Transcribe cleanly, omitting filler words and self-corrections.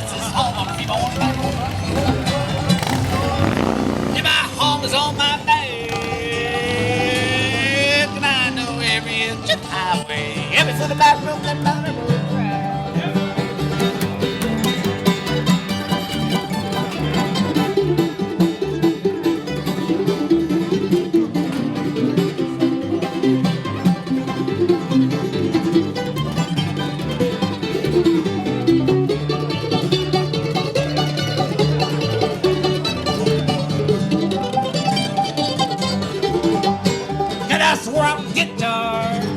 Texas home, I'll keep on back. Yeah, my home is on my back, and I know every inch of highway, every foot of back room that mountain road track. And I swore I'm guitar.